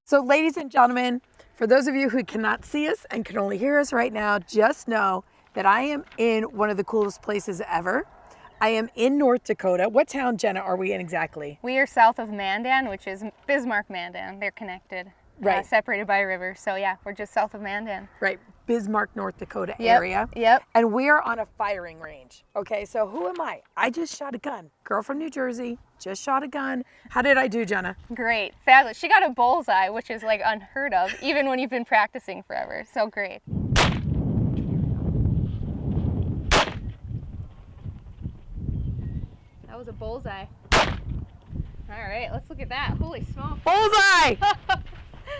So ladies and gentlemen, for those of you who cannot see us and can only hear us right now, just know that I am in one of the coolest places ever. I am in North Dakota. What town, Jenna, are we in exactly? We are south of Mandan, which is Bismarck-Mandan. They're connected, Right. separated by a river. So yeah, we're just south of Mandan. Right, Bismarck, North Dakota Yep, area. yep. And we are on a firing range. Okay, so who am I? I just shot a gun. Girl from New Jersey, just shot a gun. How did I do, Jenna? Great, fabulous. She got a bullseye, which is like unheard of, even when you've been practicing forever. So great. That was a bullseye. All right, let's look at that. Holy smoke. Bullseye!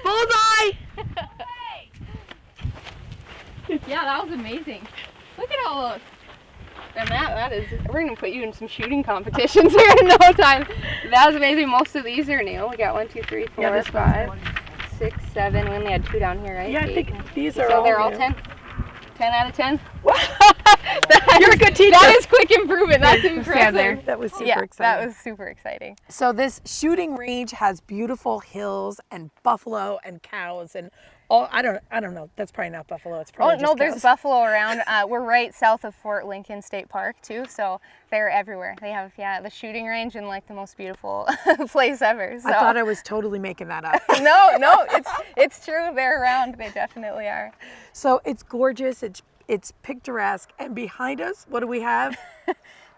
Bullseye! Yeah, that was amazing. Look at all those. And that is, we're gonna put you in some shooting competitions here in no time. That was amazing. Most of these are new. We got 1, 2, 3, 4, this 5, one's 6, 7. We only had 2 down here, right? Yeah, I 8. think these are So all they're all new. 10? 10 out of 10? You're a good teacher. That is quick improvement. That's impressive. That was super Yeah, exciting. that was super exciting. So this shooting range has beautiful hills and buffalo and cows and all. I don't know. That's probably not buffalo. It's Oh probably no, just there's cows. buffalo around. We're right south of Fort Lincoln State Park too, so they're everywhere. They have the shooting range in like the most beautiful place ever. So. I thought I was totally making that up. No, it's true. They're around. They definitely are. So it's gorgeous. It's picturesque. And behind us, what do we have?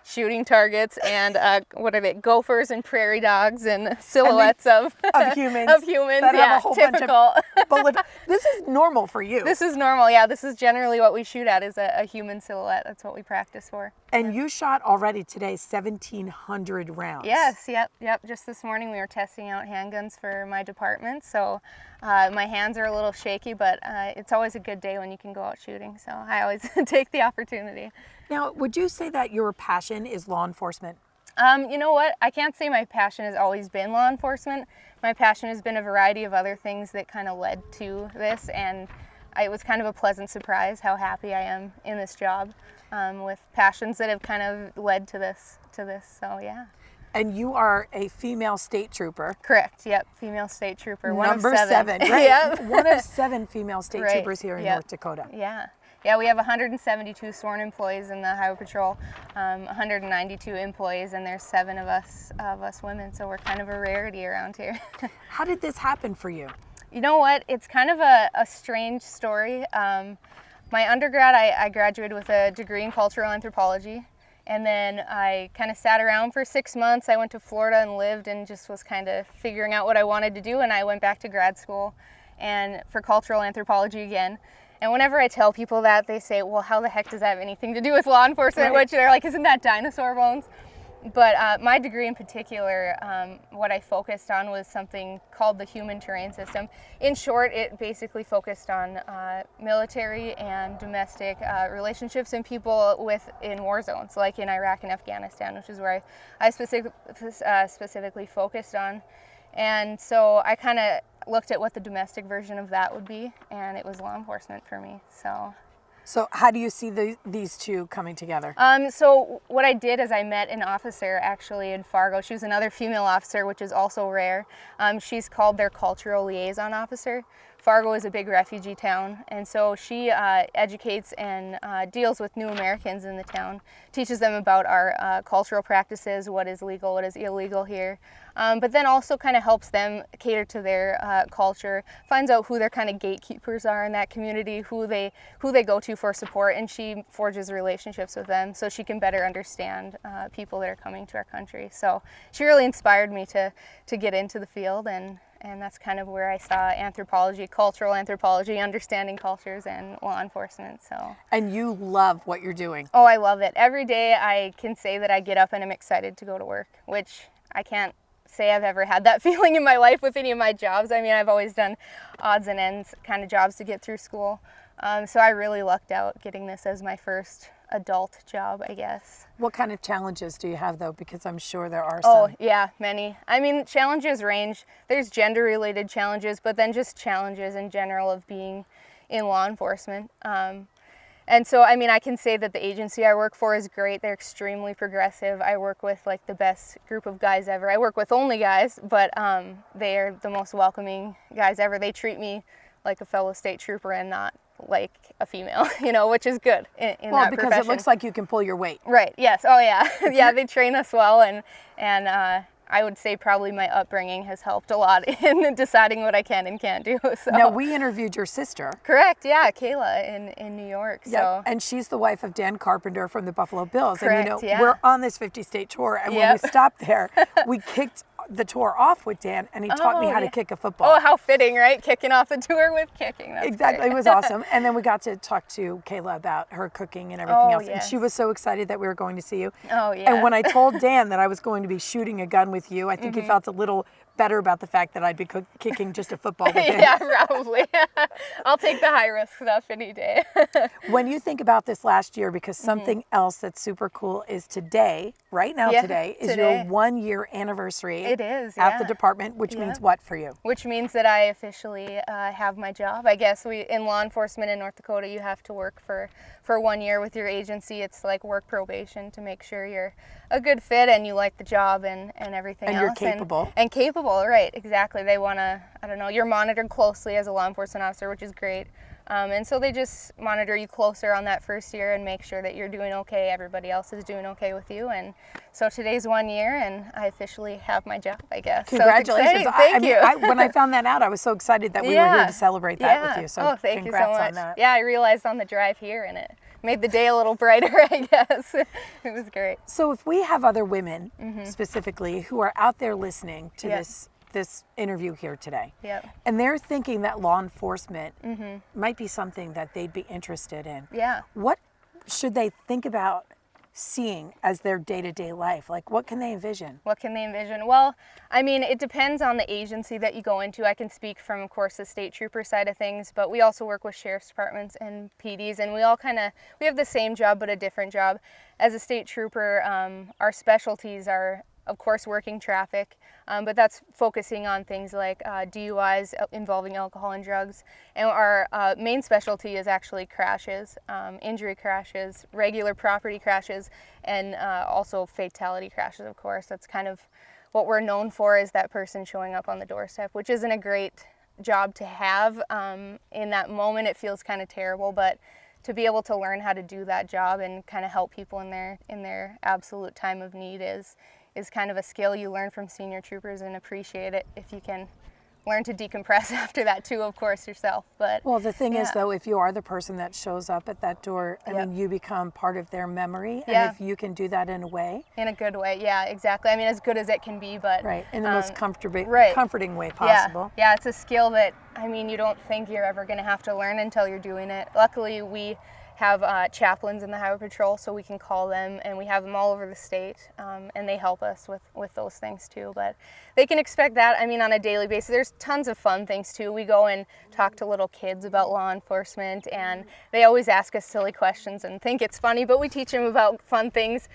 Shooting targets and what are they? Gophers and prairie dogs and silhouettes of humans. Of humans. that have Yeah, a whole typical. bunch of This is normal for you. This is normal. Yeah, this is generally what we shoot at is a human silhouette. That's what we practice for. And you shot already today 1,700 rounds. Yes, yep. Just this morning we were testing out handguns for my department, so my hands are a little shaky, but it's always a good day when you can go out shooting, so I always take the opportunity. Now, would you say that your passion is law enforcement? You know what? I can't say my passion has always been law enforcement. My passion has been a variety of other things that kind of led to this, and it was kind of a pleasant surprise how happy I am in this job with passions that have kind of led to this. So yeah. And you are a female state trooper. Correct. Yep. Female state trooper. Number one of 7. right? Yep. One of 7 female state Right. troopers here in Yep. North Dakota. Yeah, we have 172 sworn employees in the Highway Patrol, 192 employees, and there's 7 of us women, so we're kind of a rarity around here. How did this happen for you? You know what? It's kind of a strange story. My undergrad, I graduated with a degree in cultural anthropology, and then I kind of sat around for 6 months. I went to Florida and lived and just was kind of figuring out what I wanted to do, and I went back to grad school and for cultural anthropology again. And whenever I tell people that, they say, well, how the heck does that have anything to do with law enforcement? Right. Which they're like, isn't that dinosaur bones? But my degree in particular, what I focused on was something called the human terrain system. In short, it basically focused on military and domestic relationships and people in war zones, like in Iraq and Afghanistan, which is where I specifically focused on. And so I kind of looked at what the domestic version of that would be, and it was law enforcement for me. So how do you see these two coming together? So what I did is I met an officer actually in Fargo. She was another female officer, which is also rare. She's called their cultural liaison officer. Fargo is a big refugee town, and so she educates and deals with new Americans in the town, teaches them about our cultural practices, what is legal, what is illegal here, but then also kind of helps them cater to their culture, finds out who their kind of gatekeepers are in that community, who they go to for support, and she forges relationships with them so she can better understand people that are coming to our country. So she really inspired me to get into the field, and that's kind of where I saw anthropology, cultural anthropology, understanding cultures, and law enforcement. So. And you love what you're doing. Oh, I love it. Every day I can say that I get up and I'm excited to go to work, which I can't say I've ever had that feeling in my life with any of my jobs. I mean, I've always done odds and ends kind of jobs to get through school. So I really lucked out getting this as my first adult job, I guess. What kind of challenges do you have though? Because I'm sure there are Oh, some. yeah, many. I mean, challenges range. There's gender-related challenges, but then just challenges in general of being in law enforcement. And And so, I mean, I can say that the agency I work for is great. They're extremely progressive. I work with like the best group of guys ever. I work with only guys, but they are the most welcoming guys ever. They treat me like a fellow state trooper and not like a female, you know, which is good in that because profession. it looks like you can pull your weight. Right. Yes. Oh, yeah. Yeah. They train us well, and I would say probably my upbringing has helped a lot in deciding what I can and can't do. So. Now, we interviewed your sister. Correct. Yeah, Kayla in New York. Yeah, So. and she's the wife of Dan Carpenter from the Buffalo Bills. Correct, and yeah. we're on this 50-state tour, and when we stopped there, we kicked the tour off with Dan, and he taught me how to kick a football. Oh, how fitting, right? Kicking off the tour with kicking. That's exactly. great. It was awesome. And then we got to talk to Kayla about her cooking and everything else. Yes. And she was so excited that we were going to see you. Oh, yeah. And when I told Dan that I was going to be shooting a gun with you, I think he felt a little better about the fact that I'd be kicking just a football with him. Yeah, probably. I'll take the high risk stuff any day. When you think about this last year, because something else that's super cool is today, right now today, is your 1 year anniversry. It is, at the department, which means what for you? Which means that I officially have my job. I guess in law enforcement in North Dakota, you have to work for 1 year with your agency. It's like work probation to make sure you're a good fit and you like the job and everything and else. You're capable. And capable, right, exactly. They want to, I don't know, you're monitored closely as a law enforcement officer, which is great. And so they just monitor you closer on that first year and make sure that you're doing okay, everybody else is doing okay with you. And so today's 1 year and I officially have my job, I guess. Congratulations. So Thank you. When I found that out, I was so excited that we were here to celebrate that with you. So thank you so congrats much. on that. Yeah, I realized on the drive here and it made the day a little brighter, I guess. It was great. So if we have other women specifically who are out there listening to this interview here today, and they're thinking that law enforcement might be something that they'd be interested in, what should they think about seeing as their day-to-day life? Like, what can they envision? What can they envision? Well, I mean, it depends on the agency that you go into. I can speak from, of course, the state trooper side of things, but we also work with sheriff's departments and PDs, and we have the same job but a different job. As a state trooper, our specialties are, of course, working traffic, but that's focusing on things like DUIs involving alcohol and drugs. And our main specialty is actually crashes, injury crashes, regular property crashes, and also fatality crashes, of course. That's kind of what we're known for, is that person showing up on the doorstep, which isn't a great job to have. In that moment, it feels kind of terrible, but to be able to learn how to do that job and kind of help people in their absolute time of need is kind of a skill you learn from senior troopers, and appreciate it if you can learn to decompress after that too, of course, yourself. But well, the thing is, though, if you are the person that shows up at that door, I mean, you become part of their memory, and if you can do that in a way, in a good way, exactly. I mean, as good as it can be, but in the most comforting way possible. Yeah, it's a skill that, I mean, you don't think you're ever going to have to learn until you're doing it. Luckily, we have chaplains in the Highway Patrol, so we can call them, and we have them all over the state, and they help us with those things too. But they can expect that, I mean, on a daily basis. There's tons of fun things too. We go and talk to little kids about law enforcement, and they always ask us silly questions and think it's funny, but we teach them about fun things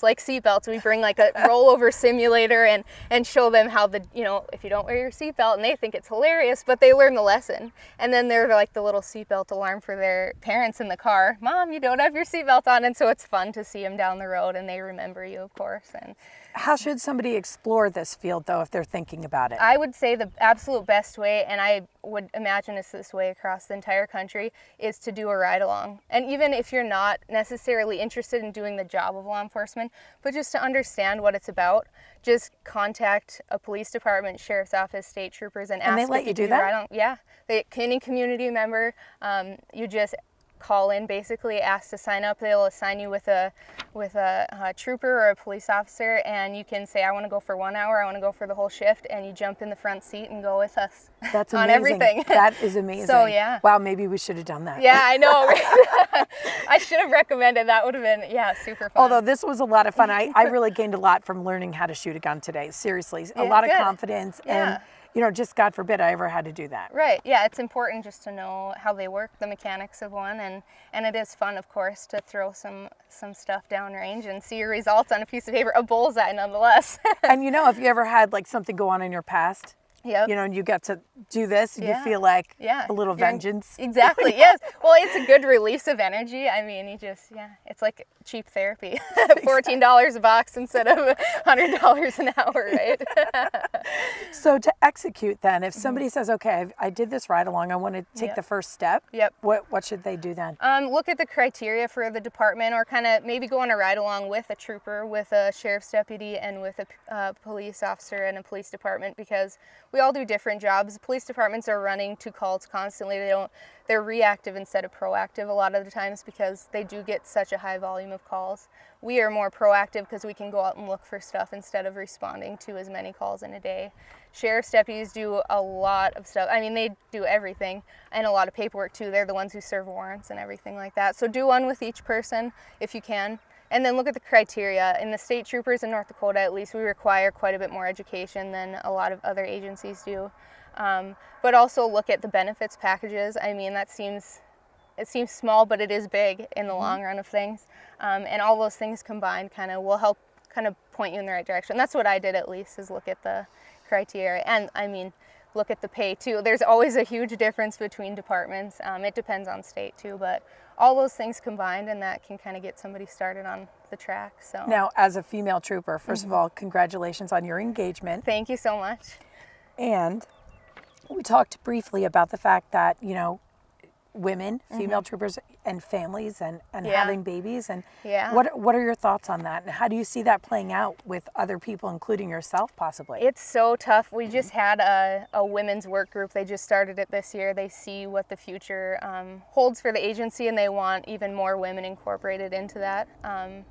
like seatbelts. We bring like a rollover simulator and show them how if you don't wear your seatbelt, and they think it's hilarious, but they learn the lesson. And then they're like the little seatbelt alarm for their parents in the car. Mom, you don't have your seatbelt on. And so it's fun to see them down the road, and they remember you, of course. And how should somebody explore this field, though, if they're thinking about it? I would say the absolute best way, and I would imagine it's this way across the entire country, is to do a ride-along. And even if you're not necessarily interested in doing the job of law enforcement, but just to understand what it's about, just contact a police department, sheriff's office, state troopers, and ask they let if you do that? Ride-along. Yeah, any community member, you just call in, basically ask to sign up. They'll assign you with a trooper or a police officer, and you can say, I want to go for 1 hour, I want to go for the whole shift, and you jump in the front seat and go with us. That's on amazing. Everything. That is amazing. So yeah. Wow, maybe we should have done that. Yeah, I know. I should have recommended. That would have been, super fun. Although this was a lot of fun. I really gained a lot from learning how to shoot a gun today. Seriously, a lot of confidence, and just God forbid I ever had to do that. Right. Yeah, it's important just to know how they work, the mechanics of one, and it is fun, of course, to throw some stuff downrange and see your results on a piece of paper, a bullseye nonetheless. And if you ever had like something go on in your past, Yep. You know, and you get to do this, and you Yeah. feel like Yeah. a little vengeance. Exactly. Yes. Well, it's a good release of energy. I mean, it's like cheap therapy. $14 a box instead of $100 an hour, right? So to execute then, if somebody says, okay, I did this ride along, I want to take Yep. the first step, Yep. what should they do then? Look at the criteria for the department, or kind of maybe go on a ride along with a trooper, with a sheriff's deputy, and with a police officer and a police department, because we all do different jobs. Police departments are running to calls constantly. They're reactive instead of proactive a lot of the times because they do get such a high volume of calls. We are more proactive because we can go out and look for stuff instead of responding to as many calls in a day. Sheriff's deputies do a lot of stuff. I mean, they do everything, and a lot of paperwork too. They're the ones who serve warrants and everything like that. So do one with each person if you can. And then look at the criteria. In the state troopers in North Dakota, at least, we require quite a bit more education than a lot of other agencies do. But also look at the benefits packages. I mean, it seems small, but it is big in the long run of things. And all those things combined kind of will help kind of point you in the right direction. That's what I did, at least, is look at the criteria. And I mean, look at the pay too. There's always a huge difference between departments. It depends on state too, but all those things combined, and that can kind of get somebody started on the track. So Now, as a female trooper, first of all, congratulations on your engagement. thank you so much. And we talked briefly about the fact that, you know, women, female troopers, and families, and Yeah. having babies, and Yeah. what are your thoughts on that, and how do you see that playing out with other people, including yourself, possibly? It's so tough. We just had a women's work group. They just started it this year. They see what the future holds for the agency, and they want even more women incorporated into that.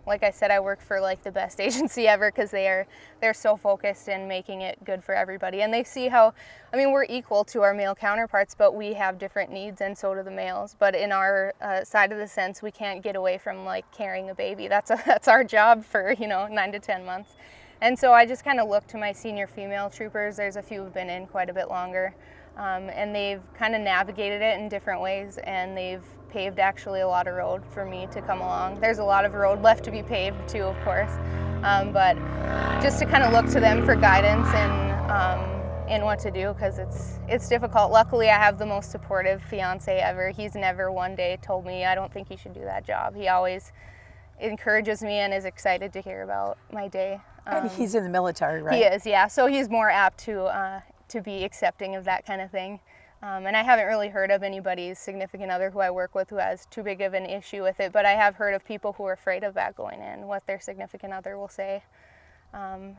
Like I said, I work for like the best agency ever because they're so focused in making it good for everybody. And they see how, I mean, we're equal to our male counterparts, but we have different needs, and so do the males. But in our side of the sense, we can't get away from like carrying a baby. That's our job for 9 to 10 months. And so I just kind of look to my senior female troopers. There's a few who've been in quite a bit longer, and they've kind of navigated it in different ways, and they've paved actually a lot of road for me to come along. There's a lot of road left to be paved too, of course, but just to kind of look to them for guidance and what to do, because it's difficult. Luckily, I have the most supportive fiance ever. He's never one day told me, I don't think you should do that job. He always encourages me and is excited to hear about my day. And he's in the military, right? He is, yeah. So he's more apt to be accepting of that kind of thing. And I haven't really heard of anybody's significant other who I work with who has too big of an issue with it, but I have heard of people who are afraid of that going in, what their significant other will say.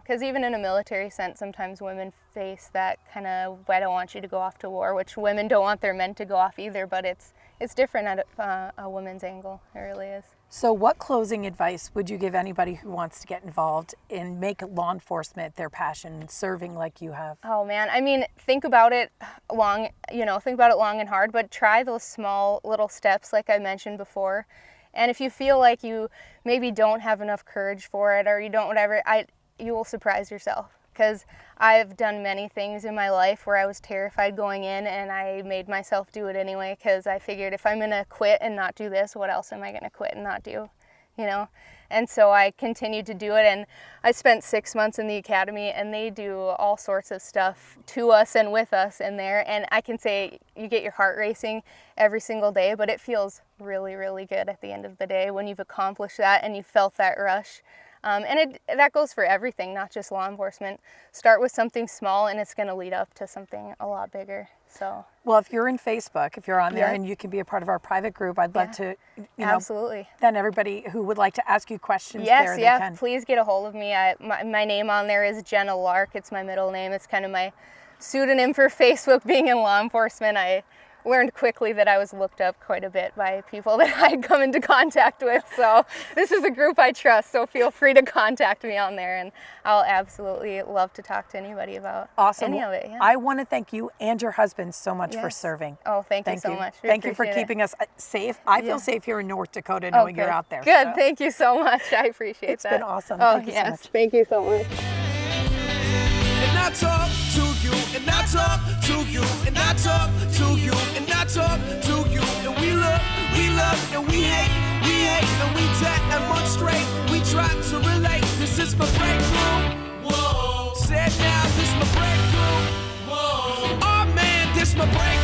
Because even in a military sense, sometimes women face that kind of, I don't want you to go off to war, which women don't want their men to go off either, but it's different at a woman's angle. It really is. So what closing advice would you give anybody who wants to get involved and make law enforcement their passion, serving like you have? Oh man, I mean, think about it long and hard, but try those small little steps like I mentioned before. And if you feel like you maybe don't have enough courage for it, or you don't whatever, you will surprise yourself. Because I've done many things in my life where I was terrified going in, and I made myself do it anyway, because I figured if I'm going to quit and not do this, what else am I going to quit and not do, And so I continued to do it, and I spent 6 months in the academy, and they do all sorts of stuff to us and with us in there, and I can say you get your heart racing every single day, but it feels really, really good at the end of the day when you've accomplished that and you felt that rush. And that goes for everything, not just law enforcement. Start with something small, and it's going to lead up to something a lot bigger. So, well, if you're in Facebook, if you're on there, Yeah. and you can be a part of our private group, I'd love to, absolutely. Then everybody who would like to ask you questions Yes, there, yeah, they can. please get a hold of me. My name on there is Jenna Lark. It's my middle name. It's kind of my pseudonym for Facebook. Being in law enforcement, I learned quickly that I was looked up quite a bit by people that I had come into contact with. So this is a group I trust, so feel free to contact me on there, and I'll absolutely love to talk to anybody about any of it. Yeah. I want to thank you and your husband so much for Yes. serving. Oh, thank you so much. We Thank you for appreciate it. keeping us safe. I feel safe here in North Dakota knowing you're out there. Good, so. thank you so much. I appreciate It's that. been awesome. Oh, Thank you so yes, much. thank you so much. And I talk to you, and I talk to you, and I talk to you, and I talk to you, and we love, and we hate, and we demonstrate. We try to relate. This is my breakthrough. Whoa. Said now, this is my breakthrough. Whoa. celebrate.